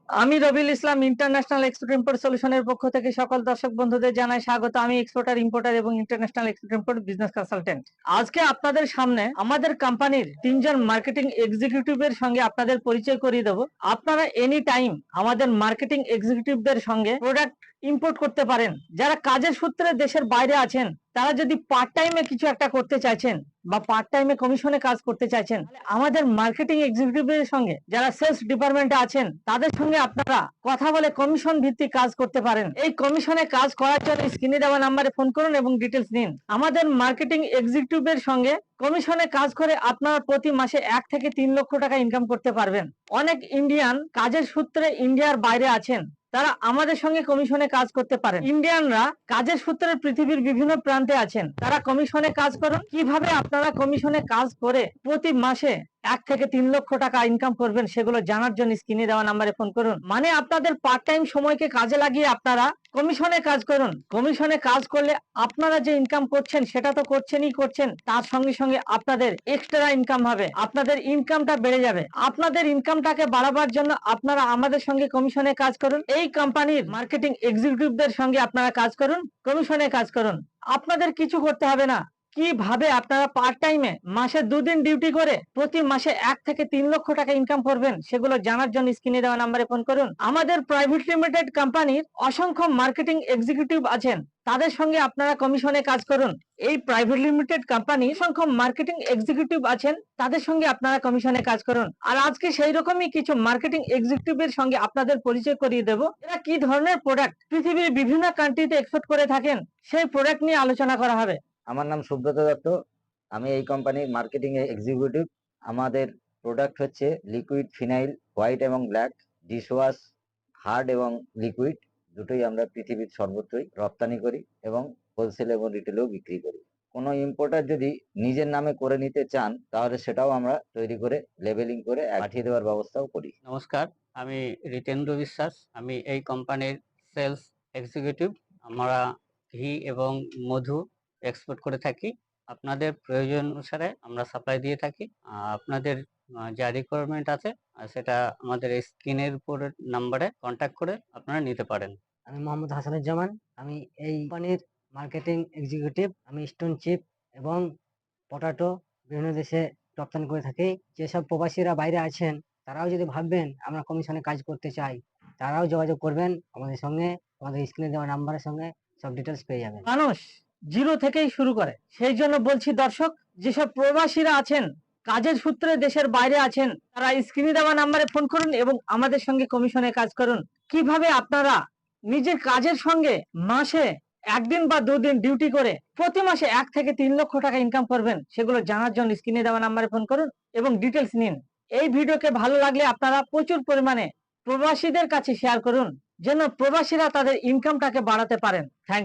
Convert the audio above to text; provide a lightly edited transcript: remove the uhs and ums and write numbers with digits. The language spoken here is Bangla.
আমি Rabiul Islam international export import সলিউশনের পক্ষ থেকে সকল দর্শক বন্ধুদের জানাই স্বাগত। আমি এক্সপোর্টার ইম্পোর্টার এবং international export import business consultant. আজকে আপনাদের সামনে আমাদের কোম্পানির 3জন মার্কেটিং এক্সিকিউটিভের সঙ্গে আপনাদের পরিচয় করিয়ে দেবো। আপনারা এনি টাইম আমাদের মার্কেটিং এক্সিকিউটিভদের সঙ্গে প্রোডাক্ট ইম্পোর্ট করতে পারেন। যারা কাজের সূত্রে দেশের বাইরে আছেন, তারা যদি পার্ট টাইমে কিছু একটা করতে চাইছেন বা পার্ট টাইমে কমিশনে কাজ করতে চাইছেন, আমাদের মার্কেটিং এক্সিকিউটিভের সঙ্গে যারা সেলস ডিপার্টমেন্টে আছেন, তাদের সঙ্গে আপনারা কথা বলে কমিশন ভিত্তিক কাজ করতে পারেন। এই কমিশনে কাজ করার জন্য স্ক্রিনে দেওয়া নাম্বারে ফোন করুন এবং ডিটেলস নিন। আমাদের মার্কেটিং এক্সিকিউটিভের সঙ্গে কমিশনে কাজ করে আপনারা প্রতি মাসে 1 থেকে 3 লক্ষ টাকা ইনকাম করতে পারবেন। অনেক ইন্ডিয়ান কাজের সূত্রে ইন্ডিয়ার বাইরে আছেন, তারা আমাদের সঙ্গে কমিশনে কাজ করতে পারেন। ইন্ডিয়ানরা কাজের সূত্রে পৃথিবীর বিভিন্ন প্রান্তে আছেন, তারা কমিশনে কাজ করুন। কিভাবে আপনারা কমিশনে কাজ করে প্রতি মাসে 1 থেকে 3 লক্ষ টাকা ইনকাম করবেন সেগুলো জানার জন্য স্ক্রিনে দেওয়া নাম্বারে ফোন করুন। মানে আপনাদের পার্ট টাইম সময়কে কাজে লাগিয়ে আপনারা কমিশনে কাজ করুন। কমিশনে কাজ করলে আপনারা যে ইনকাম করছেন সেটা তো করছেন, তার সঙ্গে সঙ্গে আপনাদের এক্সট্রা ইনকাম হবে, আপনাদের ইনকামটা বেড়ে যাবে। আপনাদের ইনকামটাকে বাড়াবার জন্য আপনারা আমাদের সঙ্গে কমিশনে কাজ করুন। এই কোম্পানির মার্কেটিং এক্সিকিউটিভদের সঙ্গে আপনারা কাজ করুন, কমিশনে কাজ করুন। আপনাদের কিছু করতে হবে না। কিভাবে আপনারা পার্ট টাইমে মাসে 2 দিন ডিউটি করে প্রতি মাসে 1 থেকে 3 লক্ষ টাকা ইনকাম করবেন সেগুলো জানার জন্য স্ক্রিনে দেওয়া নাম্বারে ফোন করুন। আমাদের প্রাইভেট লিমিটেড কোম্পানির অসংখ্য মার্কেটিং এক্সিকিউটিভ আছেন, তাদের সঙ্গে আপনারা কমিশনে কাজ করুন। এই প্রাইভেট লিমিটেড কোম্পানি অসংখ্য মার্কেটিং এক্সিকিউটিভ আছেন, তাদের সঙ্গে আপনারা কমিশনে কাজ করুন। আর আজকে সেই রকমই কিছু মার্কেটিং এক্সিকিউটিভের সঙ্গে আপনাদের পরিচয় করিয়ে দেব। এরা কি ধরনের প্রোডাক্ট পৃথিবীর বিভিন্ন কান্ট্রিতে এক্সপোর্ট করে থাকেন সেই প্রোডাক্ট নিয়ে আলোচনা করা হবে। আমার নাম সুব্রত দত্ত, আমি এই কোম্পানির মার্কেটিং এক্সিকিউটিভ। আমাদের প্রোডাক্ট হচ্ছে লিকুইড ফিনাইল, হোয়াইট এবং ব্ল্যাক, ডিশওয়াশ, হার্ড এবং লিকুইড দুটোই আমরা পৃথিবীর সর্বত্রই রপ্তানি করি এবং হোলসেল এবং রিটেলেও বিক্রি করি। কোনো ইম্পোর্টার যদি নিজের নামে করে নিতে চান তাহলে সেটাও আমরা তৈরি করে লেবেলিং করে পাঠিয়ে দেওয়ার ব্যবস্থাও করি। নমস্কার, আমি রিতেন্দ্র বিশ্বাস, আমি এই কোম্পানির সেলস এক্সিকিউটিভ। আমরা ঘি এবং মধু এক্সপোর্ট করে থাকি। আপনাদের প্রয়োজন অনুসারে আমরা সাপ্লাই দিয়ে থাকি। আপনাদের যা রিকোয়ারমেন্ট আছে সেটা আমাদের এই স্ক্রিনের উপর নাম্বারে কন্ট্যাক্ট করে আপনারা নিতে পারেন। আমি মোহাম্মদ হাসানুজ্জামান, আমি এই কোম্পানির মার্কেটিং এক্সিকিউটিভ। আমি স্টোন চিপ এবং পটাটো বিভিন্ন দেশে রপ্তানি করে থাকি। যেসব প্রবাসীরা বাইরে আছেন তারাও যদি ভাববেন আমরা কমিশনে কাজ করতে চাই, তারাও যোগাযোগ করবেন আমাদের সঙ্গে। আমাদের স্ক্রিনে দেওয়া নাম্বারের সঙ্গে সব ডিটেলস পেয়ে যাবেন। মানুষ জিরো থেকেই শুরু করে, সেই জন্য বলছি দর্শক, যেসব প্রবাসীরা আছেন কাজের সূত্রে দেশের বাইরে আছেন, তারা স্ক্রিনে দেওয়া নাম্বারে ফোন করুন এবং আমাদের সঙ্গে কমিশনে কাজ করুন। কিভাবে আপনারা নিজের কাজের সঙ্গে মাসে 1 দিন বা 2 দিন ডিউটি করে প্রতি মাসে 1 থেকে 3 লক্ষ টাকা ইনকাম করবেন সেগুলো জানার জন্য স্ক্রিনে দেওয়া নাম্বারে ফোন করুন এবং ডিটেলস নিন। এই ভিডিওকে ভালো লাগলে আপনারা প্রচুর পরিমাণে প্রবাসীদের কাছে শেয়ার করুন, যেন প্রবাসীরা তাদের ইনকামটাকে বাড়াতে পারেন। Thank you.